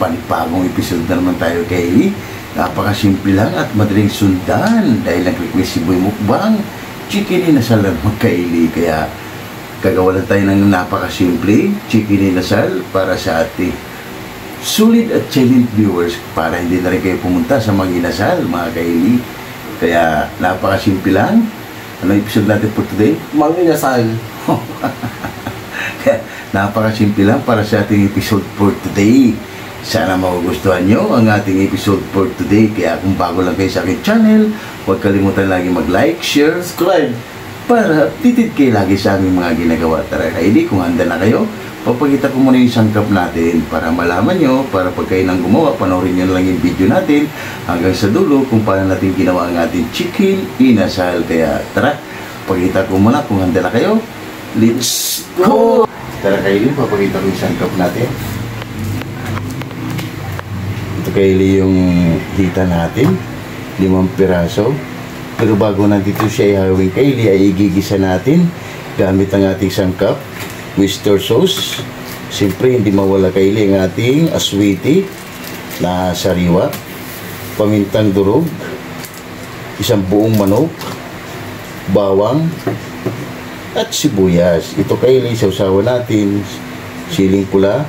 panipagong episode na naman tayo kay napakasimple lang at madaling sundan dahil nag-request si Boy Mukbang chicken inasal lang magkaili, kaya gagawa lang tayo ng napakasimple chicken inasal para sa ating sulit at silent viewers para hindi na rin kayo pumunta sa mga inasal mga kaili. Kaya napakasimple lang. Ano episode natin for today? Mga inasal. Napakasimple lang para sa ating episode for today. Sana magugustuhan nyo ang ating episode for today. Kaya kung bago lang kayo sa aking channel, huwag kalimutan lagi mag-like, share, Subscribe. para updated kayo lagi sa aming mga ginagawa. Tara kaili, kung handa na kayo, papakita ko muna yung sangkap natin para malaman nyo, para pag kayo nang gumawa, panoorin nyo lang yung video natin hanggang sa dulo kung paano natin ginawa ang ating chicken inasal. Kaya tara, pakita ko muna kung handa na kayo. Let's go! Tara kaili, papakita ko yung sangkap natin. Ito kaili yung hita natin, 5 piraso. Pero bago natin ito siya ihawing kaili, ay igigisa natin gamit ang ating sangkap. Oyster sauce. Siyempre, hindi mawala kaili ang ating aswiti na sariwa, pamintang durog, isang buong manok, bawang, at sibuyas. Ito kaili, sausawan natin, siling pula,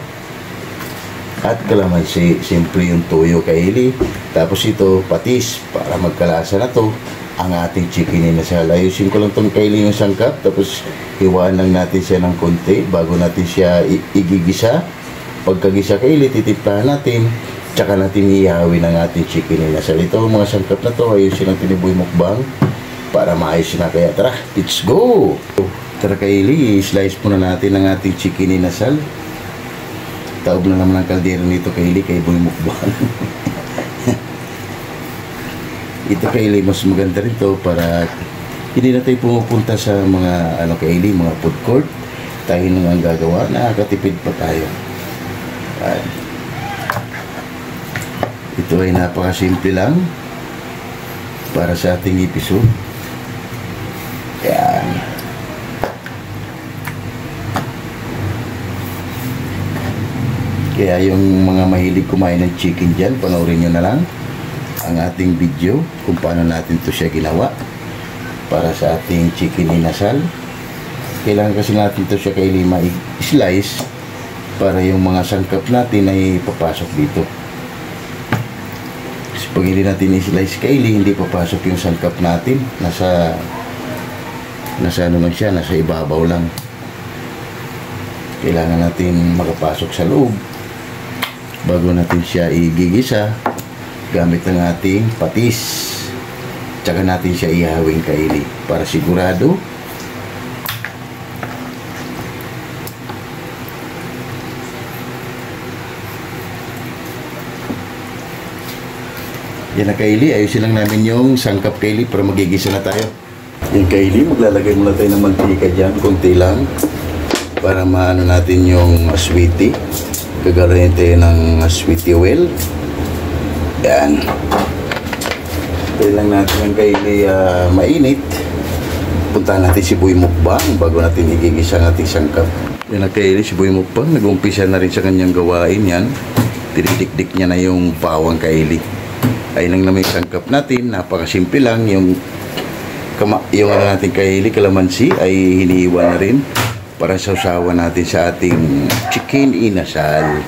at kalamansi. Siyempre, yung toyo kaili. Tapos ito, patis, para magkalasa na to ang ating chicken inasal. Ayusin ko lang itong kaili yung sangkap, tapos hiwaan lang natin siya ng konti bago natin siya igigisa. Pagkagisa kaili, titimplahan natin, tsaka natin ihawin ang ating chicken inasal. Ito mga sangkap na to, ayusin lang tiniboy mukbang para maayos na. Kaya tara, let's go! Tara kaili, slice muna natin ang ating chicken inasal. Taob na naman ang kaldero nito kaili, kay Boy Mukbang. Ito kaili, mas maganda rin to para hindi na tayo pumupunta sa mga kaili, mga food court. Tayo nang ang gagawa, nakakatipid pa tayo. Ito ay napakasimple lang para sa ating episode. Yan. Kaya yung mga mahilig kumain ng chicken dyan, panoorin nyo na lang ang ating video kung paano natin to siya ginawa para sa ating chicken inasal. Kailangan kasi natin to siya kailima i-slice para yung mga sangkap natin ay papasok dito. Kasi pag hindi natin i-slice kaili, hindi papasok yung sangkap natin. Nasa ano lang siya, nasa ibabaw lang. Kailangan natin makapasok sa loob bago natin siya igigisa gamit ang ating patis. Tsaka natin siya ihawing kaili para sigurado yan na kaili. Ayusin lang namin yung sangkap kaili para magigisa na tayo. Yung kaili, maglalagay muna tayo ng mantika dyan, konti lang para maano natin yung aswiti. Gagawin tayo ng aswiti oil. Yan. Tayo lang natin ang kaili mainit. Puntahan natin si Boy Mukbang bago natin igigisa ang ating sangkap. Yan ang kaili, si Boy Mukbang nag-umpisa na rin sa kanyang gawain yan. Dinidikdik niya na yung bawang kaili. Ayun lang naman yung sangkap natin, napakasimple lang. Yung natin kaili, kalamansi ay hinihiwa na rin para sausawan natin sa ating chicken inasal.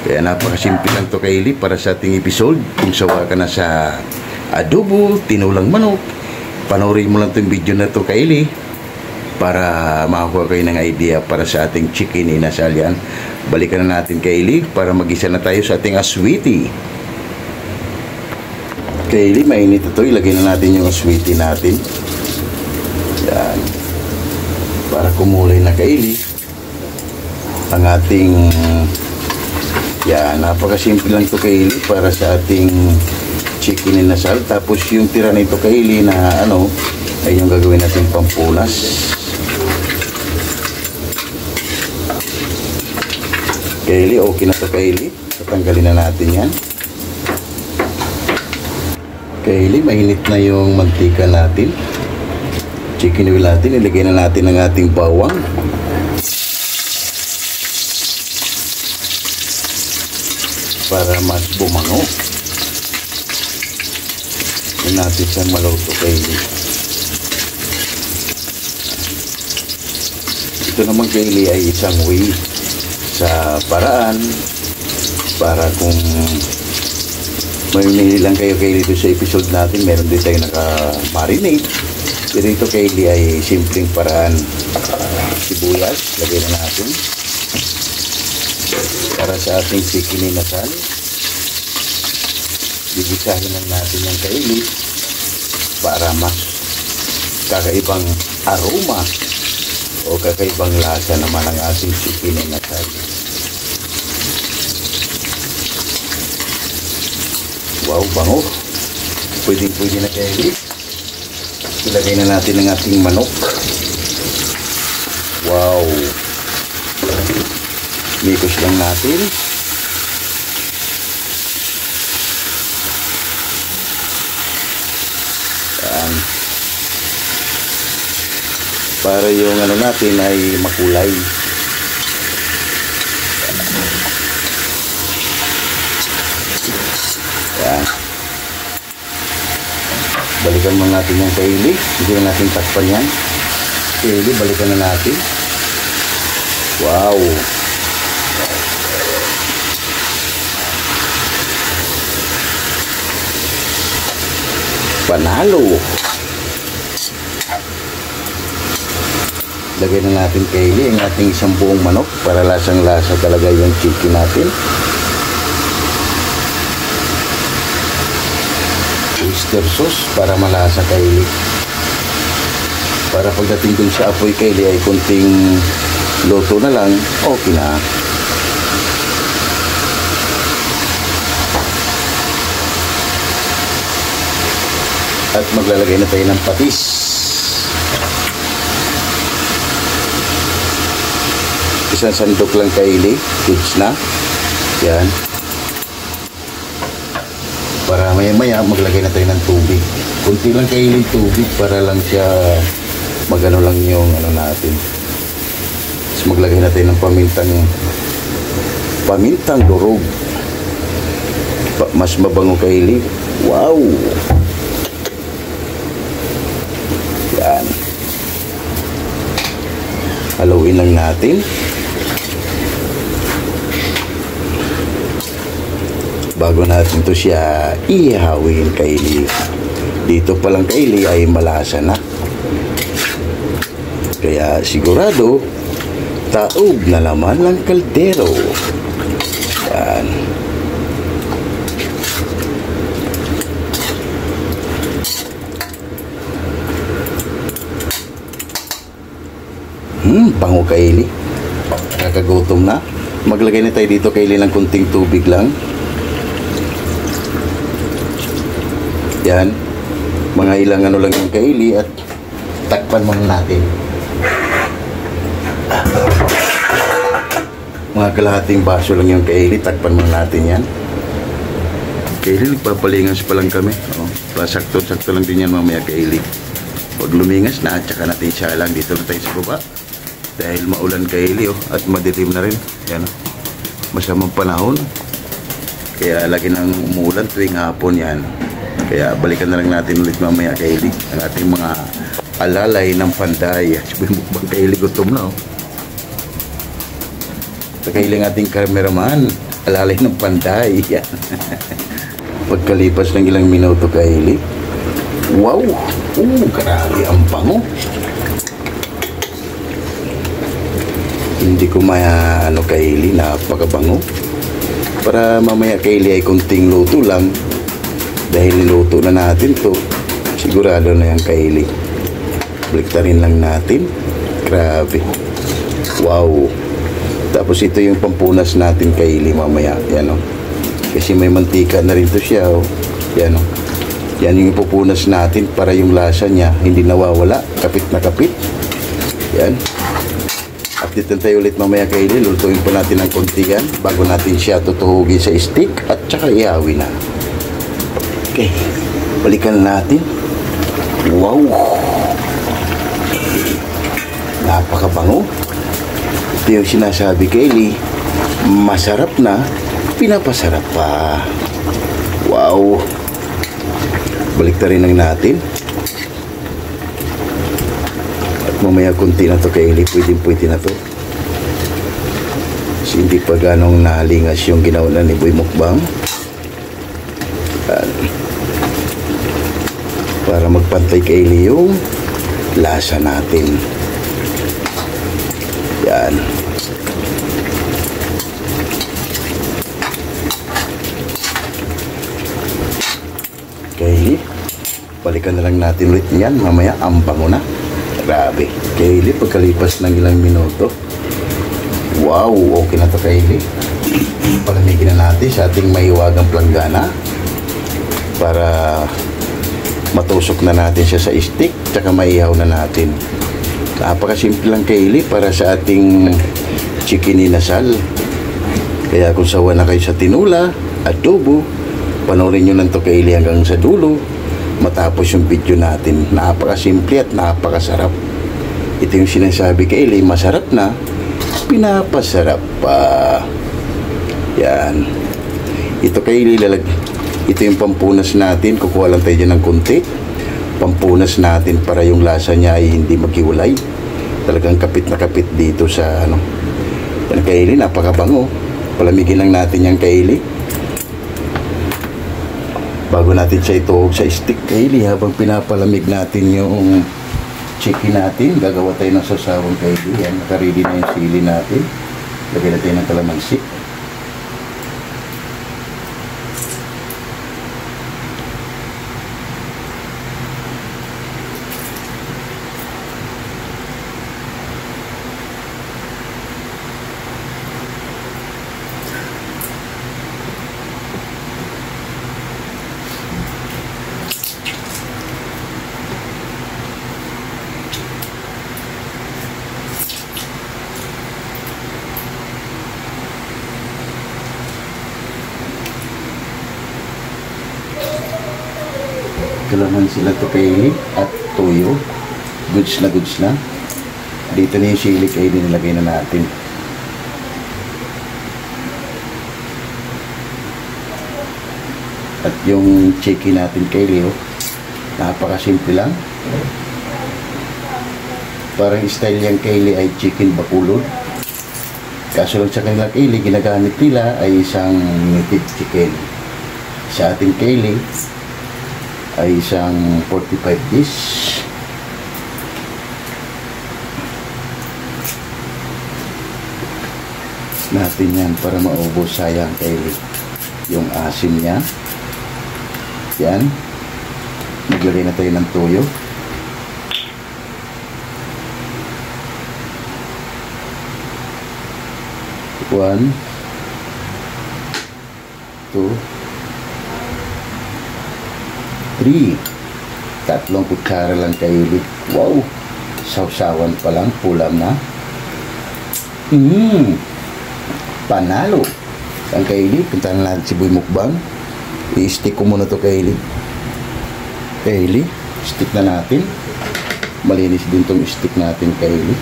Kaya napakasimple lang to kaili para sa ating episode. Kung sawa ka na sa adobo, tinulang manok, panoorin mo lang itong video na to kaili para makakuha kayo ng idea para sa ating chicken inasal yan. Balikan na natin kaili para magisa na tayo sa ating aswiti. Kaili, mainit ito. Ilagay na natin yung aswiti natin. Yan. Para kumulay na kaili ang ating yan, napakasimple lang ito kaili para sa ating chicken inasal. Tapos yung tira na ito kaili na ay yung gagawin natin pampunas. Kaili, okay na ito kaili. Tatanggalin na natin yan. Kaili, mainit na yung mantika natin. Chicken oil natin, ilagay na natin ang ating bawang. para mas bumango. Yan natin siyang maluto Kaylee. Ito naman Kaylee ay isang way sa paraan para kung may lang kayo Kaylee dito sa episode natin, meron din tayo naka-marinate. Pero ito Kaylee ay simpleng paraan. Sibuyas, lagay na natin para sa ating chicken inasal. Gigisahin lang natin yung Kaylee para mas kakaibang aroma o kakaibang lasa naman ang ating chicken inasal. Wow, bango. Pwede na Kaylee. Ilagay na natin ang ating manok. Wow. Mikos lang natin. Yan. Para yung ano natin ay makulay. Yan. Balikan mo natin yung Kaylee. Hindi na natin takpan yan. Kaylee, balikan na natin. Wow. Panalo. Lagay na natin Kaylee ang ating isang buong manok para lasang-lasa talaga yung chicken natin. Oyster sauce para malasa Kaylee. Para pagdating dun sa apoy Kaylee ay kunting luto na lang, okay na. At maglalagay na tayo ng patis. Isang sandok lang Kaylee, goods na. Yan. Para maya-maya maglagay na tayo ng tubig. Kunti lang Kaylee tubig para lang siya magano lang yung ano natin. Tapos maglagay na tayo ng pamintang durog. Mas mabango Kaylee. Wow! Yan. Haluin lang natin. Bago natin to siya ihawin Kaylee. Dito pa lang Kaylee ay malasa na. Kaya sigurado taob na laman ng kaldero. Yan. Bango Kaylee. Kakagutom na. Maglagay na tayo dito Kaylee ng kunting tubig lang. Yan. Mga ilang ano lang yung Kaylee at takpan muna natin. Mga kalahating baso lang yung Kaylee, takpan muna natin yan. Kaylee, nagpapalingas pa lang kami. Sakto-sakto lang din yan mamaya Kaylee. Pag lumingas na, tsaka natin siya lang. Dito na tayo sa baba. Dahil maulan Kaylee at madilim na rin. Yan, masamang panahon. Kaya lagi nang umuulan tuwing hapon yan. Kaya balikan na lang natin ulit mamaya Kaylee ang ating mga alalay ng Panday. Sabi mo bang Kaylee gutom na Sa Kaylee ang ating cameraman, alalay ng Panday. Pagkalipas ng ilang minuto Kaylee, wow! Grabe ang bango. Hindi ko ano Kaylee, napakabango. Para mamaya Kaylee ay kunting luto lang. Dahil niluto na natin to, sigurado na yan Kaylee. Baliktarin lang natin. Grabe. Wow. Tapos ito yung pampunas natin Kaylee mamaya. Yan o. Kasi may mantika na rin to siya o. Yan o. Yan yung ipupunas natin para yung lasa niya hindi nawawala. Kapit na kapit. Yan. Update tayo ulit mamaya Kaylee. Lutuin po natin ng konti yan bago natin siya tutuhugin sa stick at saka ihawin na. Okay, balikan natin. Wow! Napakabango. Ito yung sinasabi Kaylee, masarap na pinapasarap pa. Wow. Balik na rin lang natin. At mamaya kunti na to Kaylee, pwede na to. Kasi hindi pa ganong nalingas yung ginawa ni Boy Mukbang. Yan. Para magpantay Kaylee yung lasa natin. Yan. Kaylee, balikan na lang natin ulit yan. Mamaya, ang bango na. Grabe. Kaylee, pagkalipas ng ilang minuto. Wow, okay na to Kaylee. Palamigin na natin sa ating mahiwagang planggana. Para matusok na natin siya sa stick. Tsaka maihaw na natin. Napakasimple lang Kaylee para sa ating chicken inasal. Kaya kung sawa na kayo sa tinula, adobo, panoorin nyo lang to Kaylee hanggang sa dulo matapos yung video natin. Napakasimple at napakasarap. Ito yung sinasabi Kaylee, masarap na, pinapasarap pa. Yan. Ito Kaylee, ito yung pampunas natin. Kukuha lang tayo dyan ng kunti. Pampunas natin para yung lasa niya ay hindi maghiwalay. Talagang kapit na kapit dito sa ano. Yan Kaylee, napakabango. Palamigin lang natin yan Kaylee. Bago natin siya ituog sa stick Kaylee, habang pinapalamig natin yung chicken natin, gagawa tayo ng sasawang Kaylee. Yan, nakaready na yung sili natin. Lagyan natin ng kalamansi. Kalamansi lang to Kaylee at toyo. Goods na. Dito na yung sili Kaylee, nilagay na natin. At yung chicken natin Kaylee, oh, napakasimple lang. Parang style yung Kaylee ay chicken bakulod. Kaso lang sa kanila Kaylee, ginagamit nila ay isang native chicken. Sa ating Kaylee ay isang 45 dish. Natin yan para maubos, sayang Kaylee yung asim niya. Yan, maglagay na tayo ng toyo. One, two, 3. Tatlong kutsara lang Kaylee. Wow! Sausawan pa lang, pulam na. Panalo! Ang Kaylee, punta na natin si Boy Mukbang. I-stick ko muna to Kaylee. Kaylee, stick na natin. Malinis din tong stick natin Kaylee.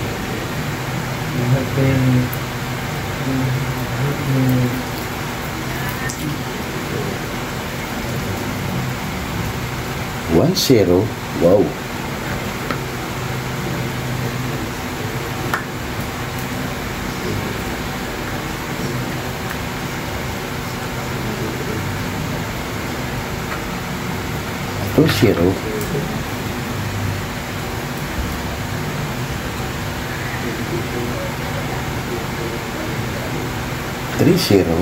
One zero. Wow. Two zero. Three zero.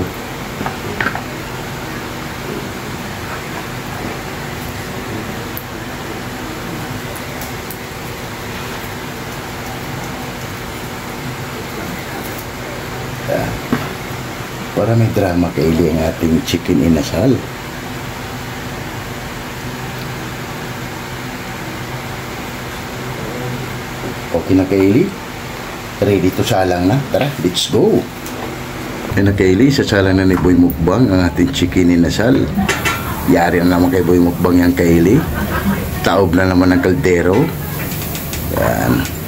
Para may drama Kaylee ang ating chicken inasal. Okay na Kaylee? Ready to salang na? Tara, let's go! Yan na Kaylee, sasalang na ni Boy Mukbang ang ating chicken inasal. Yari na naman kay Boy Mukbang yan Kaylee. Taob na naman ng kaldero. Yan.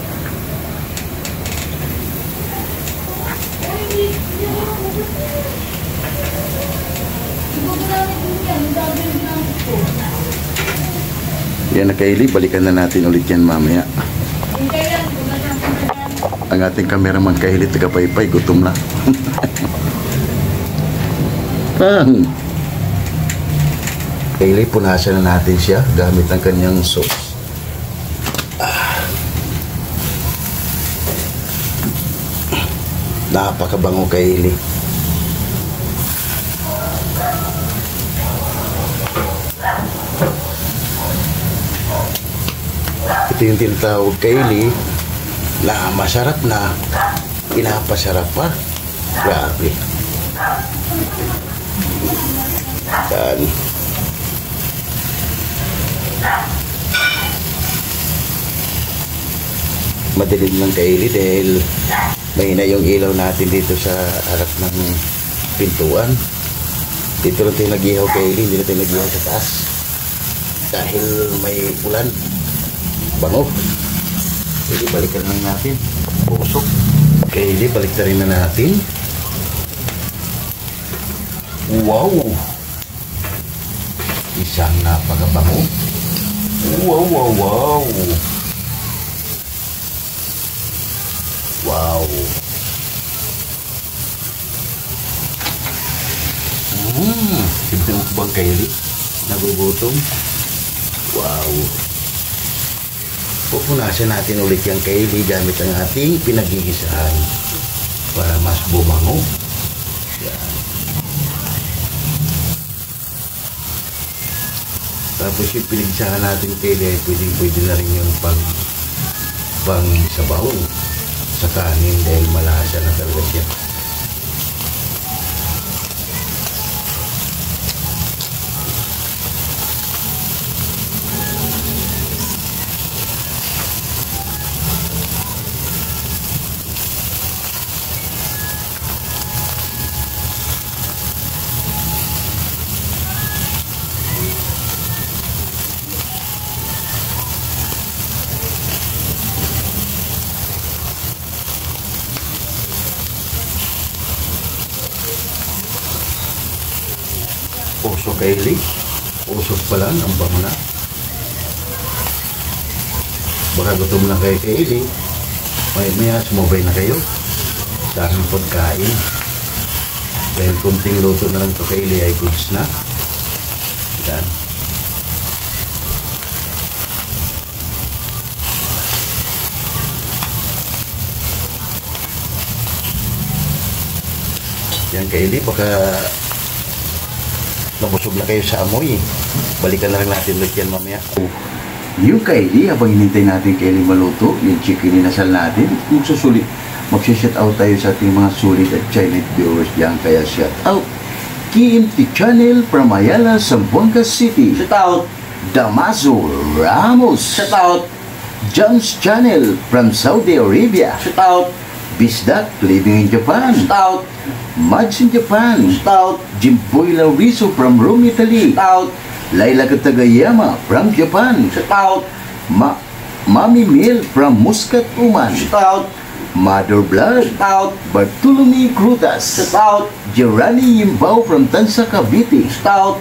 Yan na Kaylee, balikan na natin ulit yan mamaya. Ang ating cameraman Kaylee, taga-paypay, gutom na. Kaylee, punasan na natin siya gamit ang kanyang sauce. Napakabango Kaylee. Ito yung tinatawag Kaylee na masarap na pinapasarap pa. Grabe. Dan. Madilim lang Kaylee dahil mahina yung ilaw natin dito sa harap ng pintuan. Dito lang tayo nag-ihaw Kaylee, hindi na tayo nag-ihaw sa taas dahil may ulan. Bango. Kaylee, balikan lang natin. Pusok. Kaylee, balik na rin na natin. Wow! Isang napakabango. Wow, wow, wow! Wow! Tignan mo bang Kaylee? Nagugutom? Wow! Pupunasan natin ulit yung Kaylee gamit ang ating pinagigisahan para mas bumango. Yan. Tapos yung pinagisahan natin Kaylee, pwede na rin yung pang sabaw sa kanin dahil malasa na talaga siya. Usok Kaylee, usok pa lang, ang bango na. Baka gutom na kayo Kaylee, maya sumabay na kayo sa aking pagkain. Dahil kunting luto na lang ito Kaylee ay goods na. Yan. Yan Kaylee, baka nabusog na kayo sa amoy. Balikan na rin natin ulit yan mamaya. Yung Kaylee, habang hinintay natin Kaylee maluto, yung chicken inasal natin, magsusulit out tayo sa ating mga sulit at Chinese viewers dyan. Kaya shout out KMT Channel from Ayala, Zamboanga City. Shout out Damaso Ramos. Shout out John's Channel from Saudi Arabia. Shout out Bisdak living in Japan. Shout out Mads in Japan. Shout out Jimboy Lauriso from Rome, Italy. Shout out Laila Katagayama from Japan. Shout out Mami Mil from Muscat, Oman. Shout out Mother Blood. Shout out Bartolome Crutas. Shout out Gerani Yimbao from Tansa, Cavite. Shout out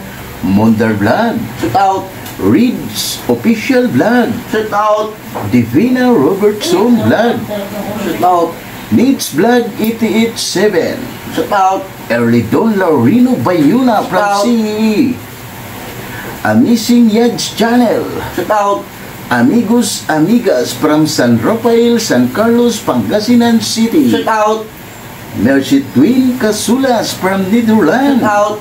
Mondar Blood. Shout out Reed's Official Vlog. Shout out Divina Robertson Vlog. Shout out Nate's Vlog 887. Shout out Erlidon Laurino Bayuna from CEE. Amazing Yads Channel. Shout out Amigos Amigas from San Rafael, San Carlos, Pangasinan City. Shout out Mercy Twin Casulas from Netherlands. Shout out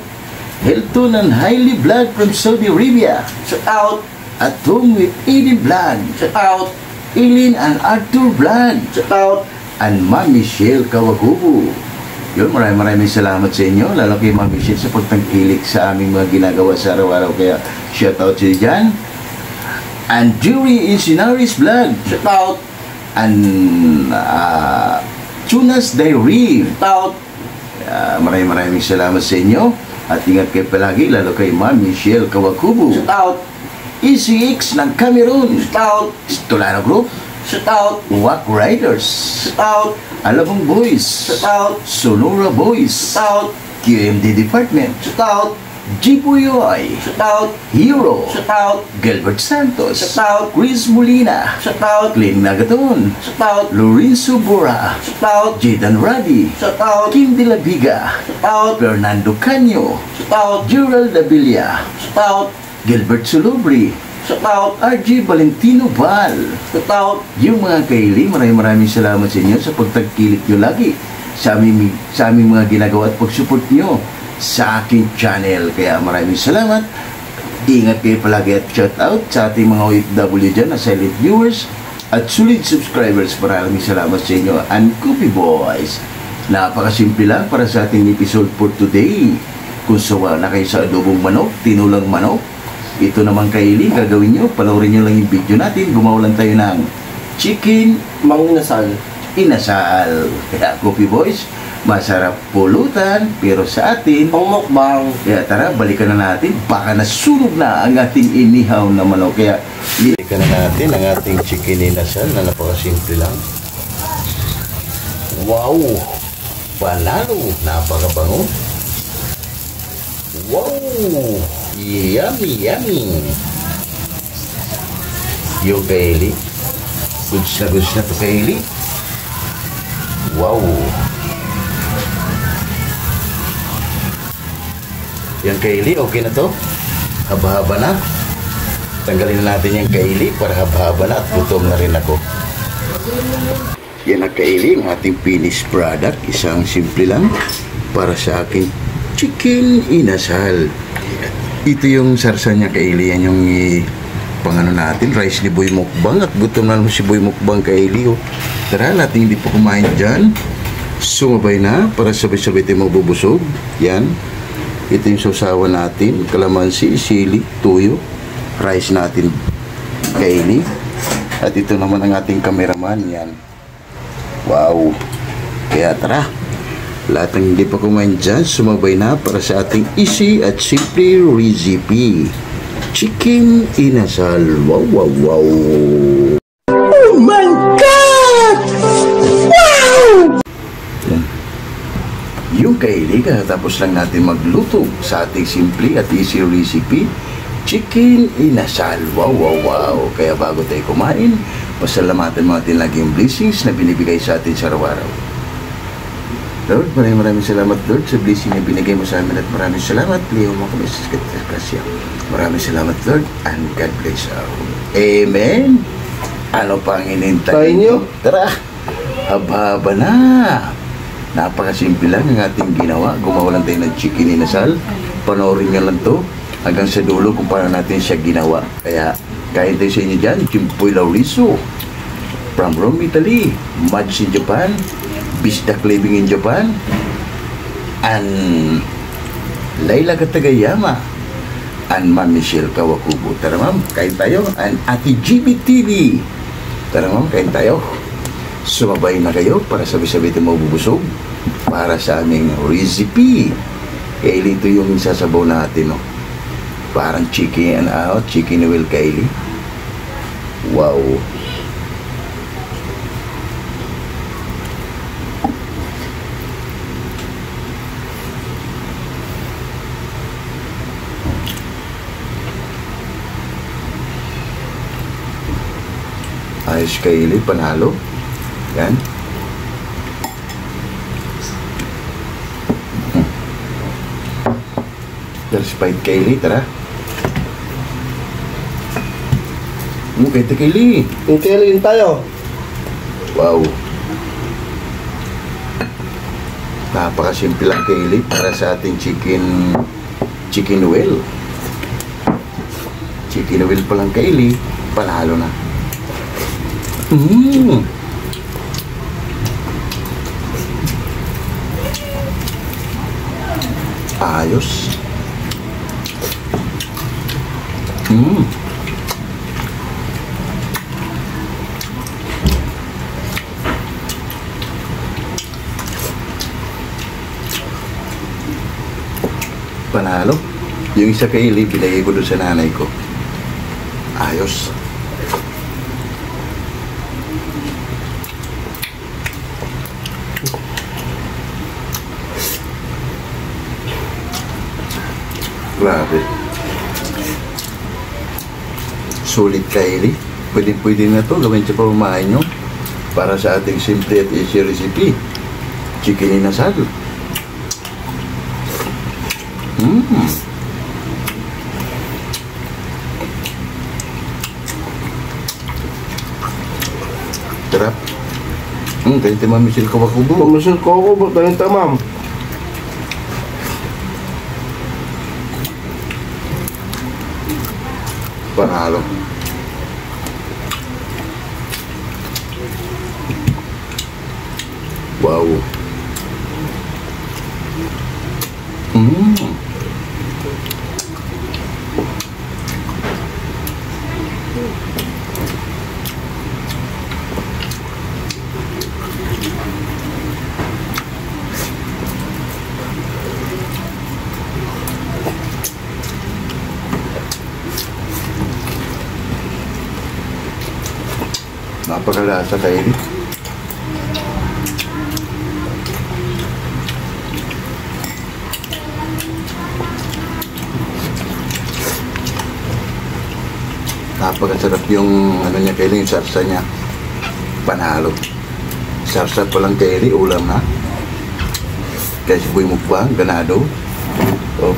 Hilton and Hailey Vlog from Saudi Arabia. Shout out At Home with Edie Vlog. Shout out Eileen and Arthur Vlog. Shout out and Ma'am Michelle Kawagubo. Yun, maraming salamat sa inyo, lalo kay Ma'am Michelle sa pagtangkilik sa aming mga ginagawa sa araw-araw. Kaya shout out sa dyan. And Jury Insinaris Vlog. Shout out. And Tunas Diary. Shout out. Maraming salamat sa inyo. At ingat kayo palagi, lalo kay Ma'am Michelle Kawakubo. Shout out. ECX ng Cameroon. Shout out. Stolano Group. Shout out. Wack Riders. Shout out. Alabang Boys. Shout out. Sonora Boys. Shout out. QMD Department. Shout out. Jibuyoy. Shoutout Hero. Shoutout Gilbert Santos. Shoutout Chris Molina. Shoutout Glenn Nagaton. Shoutout Lorenzo Bora. Shoutout Jaden Radi. Shoutout Kim De La Viga. Shoutout Fernando Canyo. Shoutout Gerald Abilia. Shoutout Gilbert Sulubri. Shoutout RJ Valentino Val. Shoutout yung mga kaili. Maraming salamat sa inyo sa pagtagkilit nyo lagi sa aming mga ginagawa at pag-support nyo sa aking channel. Kaya maraming salamat. Ingat kayo palagi at shoutout sa ating mga OFW dyan na silent viewers at solid subscribers. Maraming salamat sa inyo. And Coffee Boys, napakasimple lang para sa ating episode for today. Kung sawa na kayo sa adobong manok, tinulang manok, ito naman kaili, gagawin nyo, panoorin nyo lang yung video natin. Gumawa lang tayo ng chicken inasal. Kaya Coffee Boys, masarap pulutan, pero sa atin pangmukbang. Kaya tara, balikan na natin. Baka nasunog na ang ating inihaw na manok. Kaya balikan na natin ang ating chicken inasal na napakasimple lang. Wow! Panalo! Napakabango! Wow! Yummy! Yung kaili. Goods na to kaili. Wow! Yung kaili, okay na to. Haba-haba na. Tanggalin na natin yung kaili para haba-haba na at gutom na rin ako. Yan ang kaili, ang ating finished product. Isang simple lang para sa aking chicken inasal. Ito yung sarsa niya kaili. Yan yung pangano natin, rice ni Boy Mukbang. At gutom na naman si Boy Mukbang kaili. Tara, natin hindi pa kumain dyan. Sumabay na para sabay-sabay tayo mabubusog. Yan. Ito yung sausawan natin. Kalamansi, sili, tuyo. Rice natin kaili. At ito naman ang ating cameraman. Yan. Wow. Kaya tara. Lahat ng hindi pa kumain dyan, sumabay na para sa ating easy at simple recipe. Chicken inasal. Wow, wow, wow. Oh my God! Wow! Yan. Yung kaili, tapos lang natin magluto sa ating simple at easy recipe, chicken inasal. Wow, wow, wow. Kaya bago tayo kumain, pasalamatan natin lagi yung blessings na binibigay sa atin sa araw-araw. Lord, maraming salamat Lord sa blessing na binigay mo sa amin at maraming salamat. Liyaw mo kami sa kasya. Maraming salamat Lord and God bless you. Amen. Ano pang inintay nyo? Tara, haba-haba na. Napakasimple lang ang ating ginawa. Gumawa lang tayo ng chicken inasal. Panoorin nyo lang to hanggang sa dulo kung paano natin siya ginawa. Kaya kain tayo sa inyo dyan. Jimpoy Lauriso from Rome, Italy. Mads in Japan. Bisdak living in Japan. And Laila Katagayama. And Ma'am Michelle Kawakubo. Tara ma'am, kain tayo. And Ate GBTV. Tara ma'am, kain tayo. Sumabay na kayo para sabay-sabay ito mabubusog para sa aming recipe. Kaili, ito yung sasabaw natin, no? Parang chicken chicken will kaili. Wow. Ayos kaili, panalo. Yan. Spite kaili, tara. Kahit kaili. Intelin tayo. Wow. Napakasimple lang kaili para sa ating chicken well. Chicken well pa lang kaili, panalo na. Ayos. Panalo. Yung isa kaili, binigay ko doon sa nanay ko. Ayos. Grabe. Sulit Kylie. Pwede na to. Gawin sa pamamahay nyo. Para sa ating simple at easy recipe. Chicken inasal. Sarap. Ganito mamisil ko makubo. Pamasil ko ako, ba't tayo tamam? Panalo. Wow. Napakalasa kayo. Napakasarap yung ano niya, Kylie, yung sarsa niya. Panalo. Sarsa pa lang, Kylie, ulam na. Kaya si Boy Mukbang, ganado. Oh.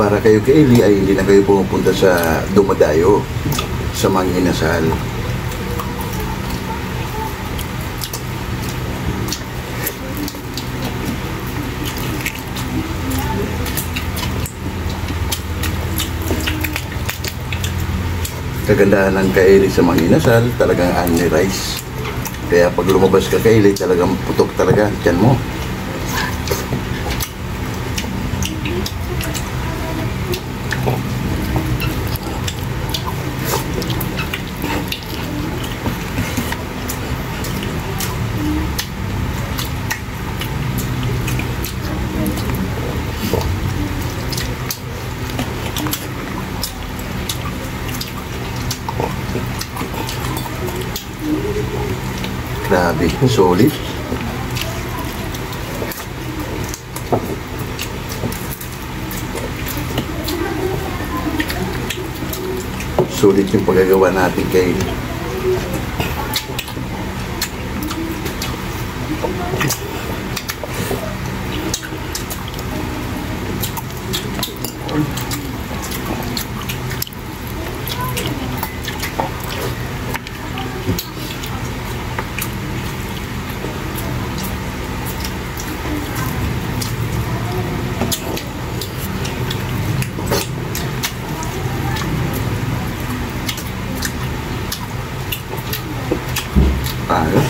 Para kayo Kylie ay hindi na kayo pumupunta sa dumadayo sa mga inasal. Kagandahan ng Kylie sa mga inasal, talagang only rice. Kaya pag lumabas ka Kylie, talagang putok talaga tiyan mo. Grabe, solid. Solid yung paggagawa natin kay ayos.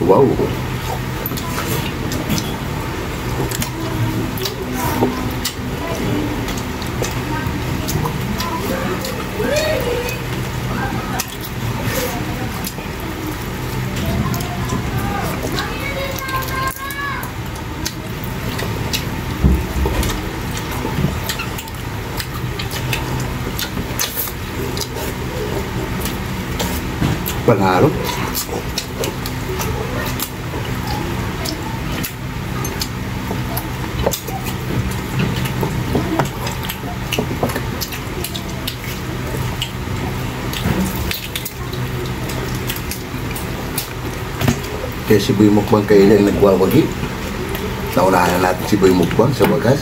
Wow. Panalo. Kaya si Boy Mukbang Kylie ang nagwawagi. Naunahan na natin si Boy Mukbang sa wagas.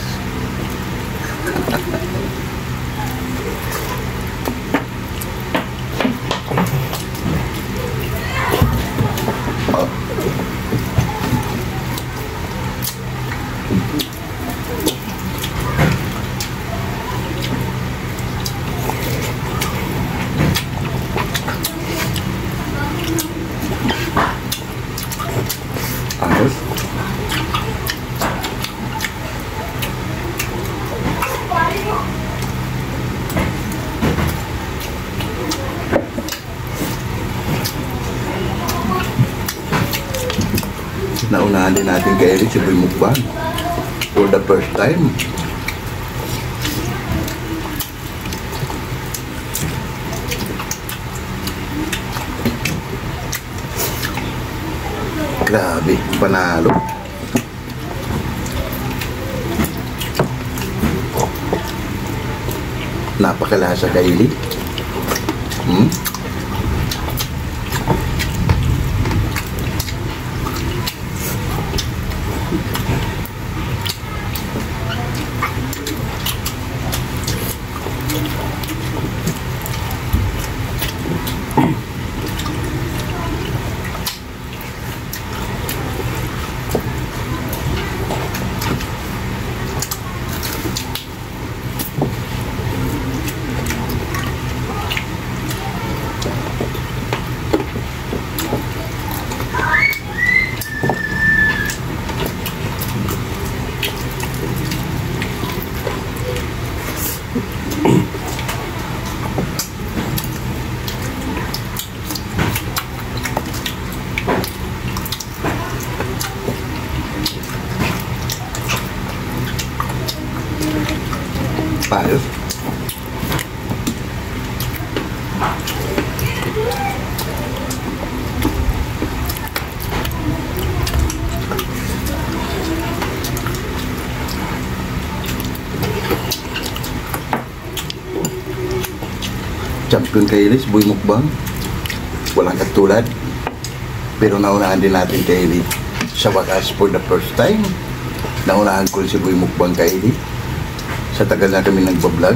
Naunahan din natin kay Eric si Boy Mukbang for the first time. Grabe, panalo. Napakalasa kay Eli. Ayos. Champion kay Elis, Boy Mukbang. Walang katulad. Pero naunahan din natin kay Eli. Sa wakas, for the first time, naunahan ko rin si Boy Mukbang kay Eli. Sa tagal na kami nagbablog,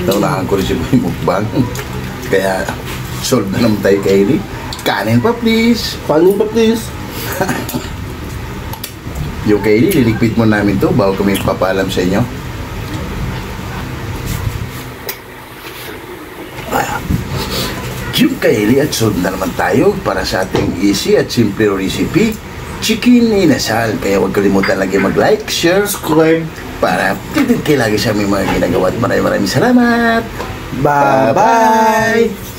naunahan ko rin si Boy Mukbang. Kaya, solve na naman tayo kay Eli. Kanin pa please! Kanin pa please! Yung kay Eli, liligpit mo namin to bago kami papaalam sa inyo. Yung kay Eli at solve na naman tayo para sa ating easy at simple recipe, chicken inasal. Kaya huwag kalimutan lagi mag-like, share, Subscribe! para titin kayo lagi sa aming mga ginagawa. Maraming salamat. Bye-bye!